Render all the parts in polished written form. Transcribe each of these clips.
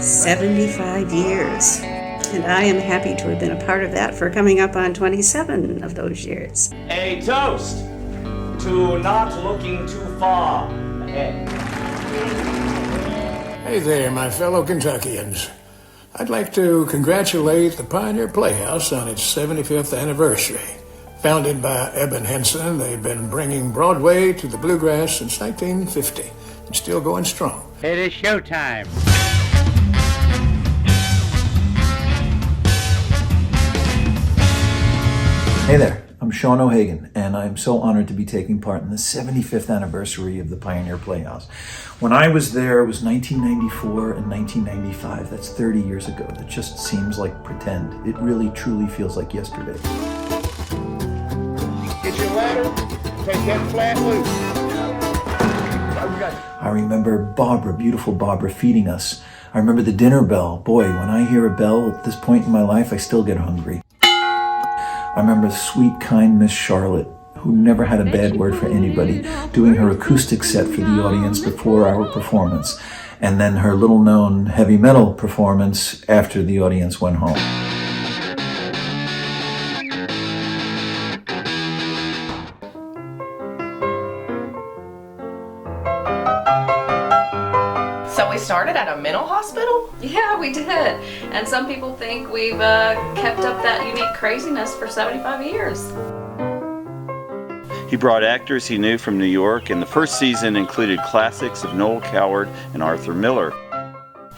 75 years. And I am happy to have been a part of that for coming up on 27 of those years. A toast to not looking too far ahead. Hey there, my fellow Kentuckians. I'd like to congratulate the Pioneer Playhouse on its 75th anniversary. Founded by Eben Henson, they've been bringing Broadway to the bluegrass since 1950 and still going strong. It is showtime. Hey there, I'm Sean O'Hagan, and I'm so honored to be taking part in the 75th anniversary of the Pioneer Playhouse. When I was there, it was 1994 and 1995. That's 30 years ago. That just seems like pretend. It really, truly feels like yesterday. Get your ladder, take that flat loose. I remember Barbara, beautiful Barbara, feeding us. I remember the dinner bell. Boy, when I hear a bell at this point in my life, I still get hungry. I remember sweet, kind Miss Charlotte, who never had a bad word for anybody, doing her acoustic set for the audience before our performance, and then her little-known heavy metal performance after the audience went home. So we started at a mental hospital? Yeah, we did. And some people think we've kept up that unique craziness for 75 years. He brought actors he knew from New York, and the first season included classics of Noel Coward and Arthur Miller.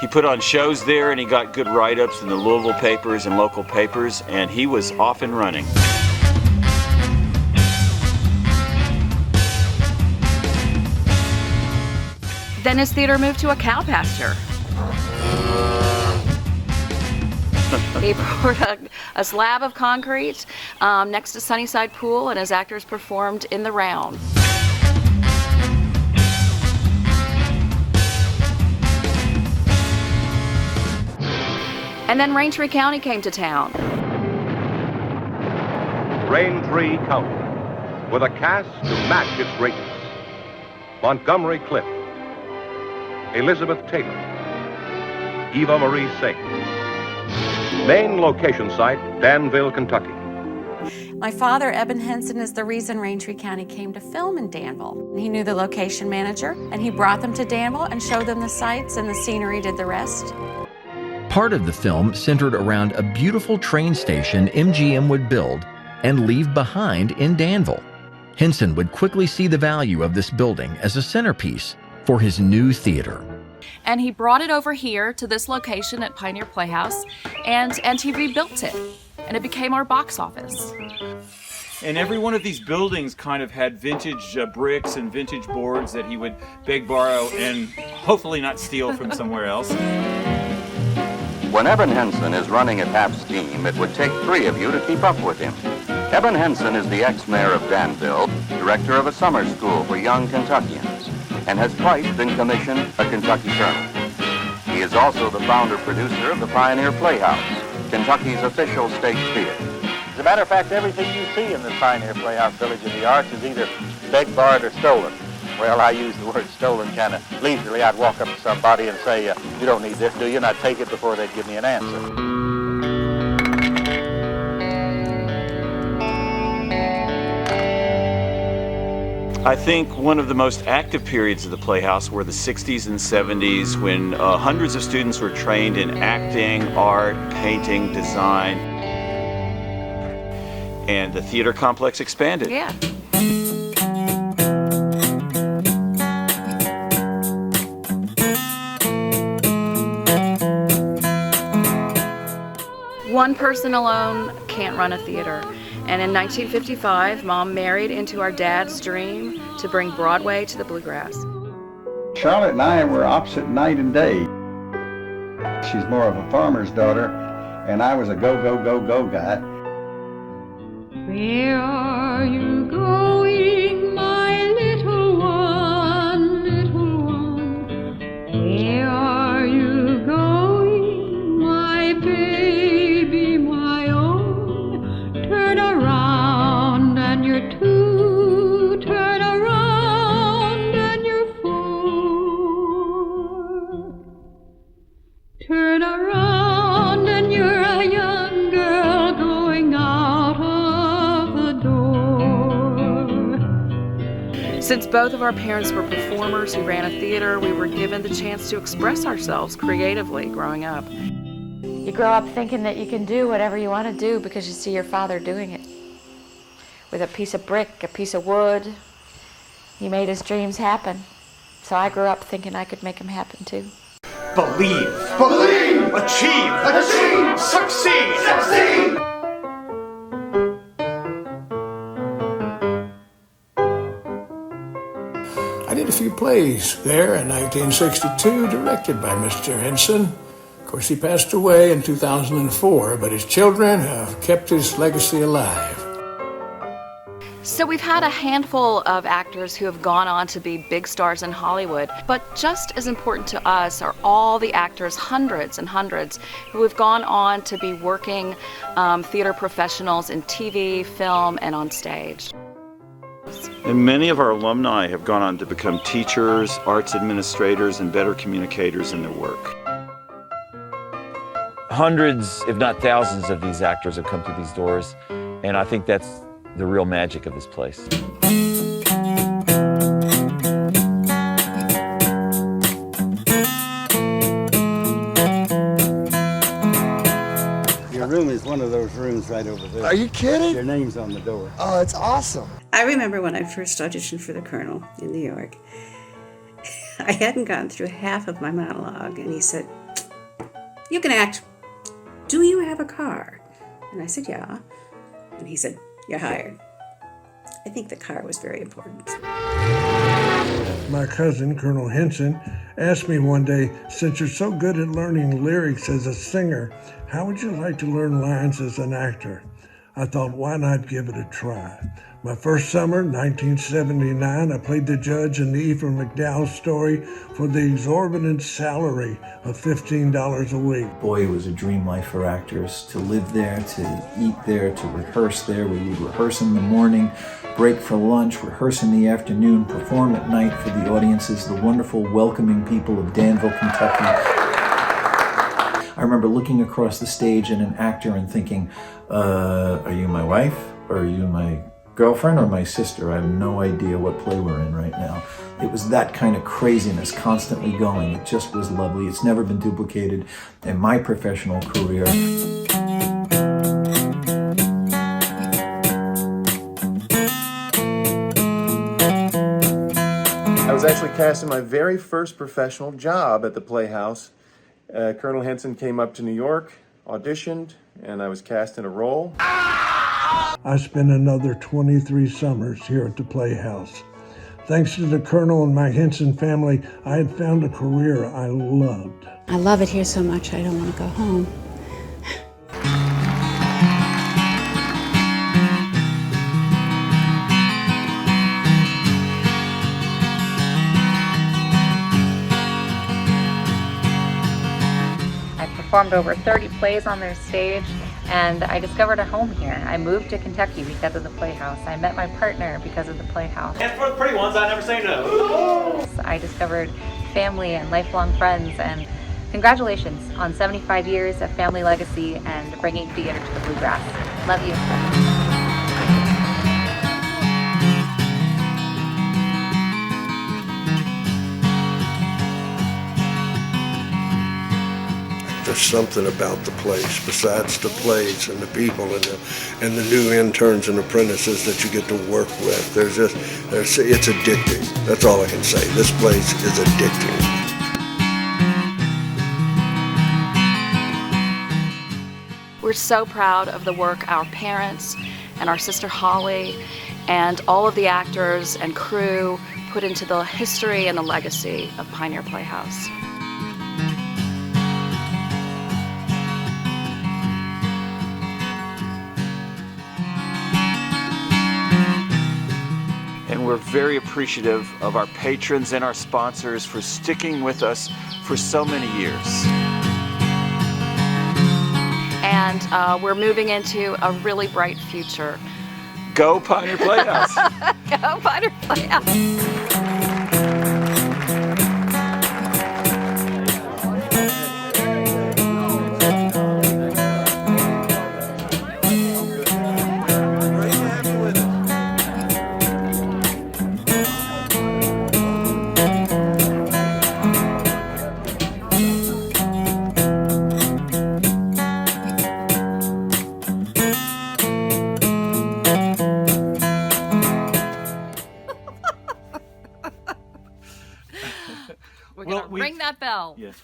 He put on shows there, and he got good write-ups in the Louisville papers and local papers, and he was off and running. Then his theater moved to a cow pasture. He poured a slab of concrete next to Sunnyside Pool, and his actors performed in the round. And then Raintree County came to town. Raintree County, with a cast to match its greatness. Montgomery Clift, Elizabeth Taylor, Eva Marie Saint. Main location site, Danville, Kentucky. My father, Eben Henson, is the reason Raintree County came to film in Danville. He knew the location manager, and he brought them to Danville and showed them the sights, and the scenery did the rest. Part of the film centered around a beautiful train station MGM would build and leave behind in Danville. Henson would quickly see the value of this building as a centerpiece for his new theater. And he brought it over here to this location at Pioneer Playhouse, and he rebuilt it, and it became our box office. And every one of these buildings kind of had vintage bricks and vintage boards that he would beg, borrow, and hopefully not steal from somewhere else. When Eben Henson is running at half steam, it would take three of you to keep up with him. Eben Henson is the ex-mayor of Danville, director of a summer school for young Kentuckians, and has twice been commissioned a Kentucky Colonel. He is also the founder-producer of the Pioneer Playhouse, Kentucky's official state theater. As a matter of fact, everything you see in this Pioneer Playhouse Village of the Arts is either begged, borrowed, or stolen. Well, I use the word stolen kind of leisurely. I'd walk up to somebody and say, you don't need this, do you? And I'd take it before they'd give me an answer. I think one of the most active periods of the Playhouse were the 60s and 70s, when hundreds of students were trained in acting, art, painting, design, and the theater complex expanded. Yeah. One person alone can't run a theater. And in 1955, Mom married into our dad's dream to bring Broadway to the bluegrass. Charlotte and I were opposite night and day. She's more of a farmer's daughter, and I was a go, go, go, go guy. Where are you going, my little one, little one? Where are you going, my baby, my own? Turn around and you're two, turn around and you're four. Turn around and you're a young girl going out of the door. Since both of our parents were performers who ran a theater, we were given the chance to express ourselves creatively growing up. You grow up thinking that you can do whatever you want to do because you see your father doing it. With a piece of brick, a piece of wood, he made his dreams happen. So I grew up thinking I could make them happen too. Believe. Believe. Achieve. Achieve. Succeed. Succeed. I did a few plays there in 1962, directed by Mr. Henson. Of course, he passed away in 2004, but his children have kept his legacy alive. So we've had a handful of actors who have gone on to be big stars in Hollywood, but just as important to us are all the actors, hundreds and hundreds, who have gone on to be working theater professionals in TV, film, and on stage. And many of our alumni have gone on to become teachers, arts administrators, and better communicators in their work. Hundreds, if not thousands, of these actors have come through these doors, and I think that's the real magic of this place. Your room is one of those rooms right over there. Are you kidding? Your name's on the door. Oh, it's awesome. I remember when I first auditioned for the Colonel in New York. I hadn't gone through half of my monologue, and he said, "You can act. Do you have a car?" And I said, "Yeah." And he said, "You're hired." I think the car was very important. My cousin, Colonel Henson, asked me one day, "Since you're so good at learning lyrics as a singer, how would you like to learn lines as an actor?" I thought, why not give it a try? My first summer, 1979, I played the judge in the Ephraim McDowell story for the exorbitant salary of $15 a week. Boy, it was a dream life for actors, to live there, to eat there, to rehearse there. We would rehearse in the morning, break for lunch, rehearse in the afternoon, perform at night for the audiences, the wonderful, welcoming people of Danville, Kentucky. I remember looking across the stage at an actor and thinking, are you my wife? Or are you my girlfriend or my sister? I have no idea what play we're in right now. It was that kind of craziness constantly going. It just was lovely. It's never been duplicated in my professional career. I was actually cast in my very first professional job at the Playhouse. Colonel Henson came up to New York, auditioned, and I was cast in a role. I spent another 23 summers here at the Playhouse. Thanks to the Colonel and my Henson family, I had found a career I loved. I love it here so much I don't want to go home. I performed over 30 plays on their stage, and I discovered a home here. I moved to Kentucky because of the Playhouse. I met my partner because of the Playhouse. And for the pretty ones, I never say no. I discovered family and lifelong friends, and congratulations on 75 years of family legacy and bringing theater to the bluegrass. Love you. There's something about the place, besides the plays and the people and the new interns and apprentices that you get to work with. It's addicting. That's all I can say. This place is addicting. We're so proud of the work our parents and our sister Holly and all of the actors and crew put into the history and the legacy of Pioneer Playhouse. And we're very appreciative of our patrons and our sponsors for sticking with us for so many years. And we're moving into a really bright future. Go Pioneer Playhouse! Go Pioneer Playhouse! that bell. Yes.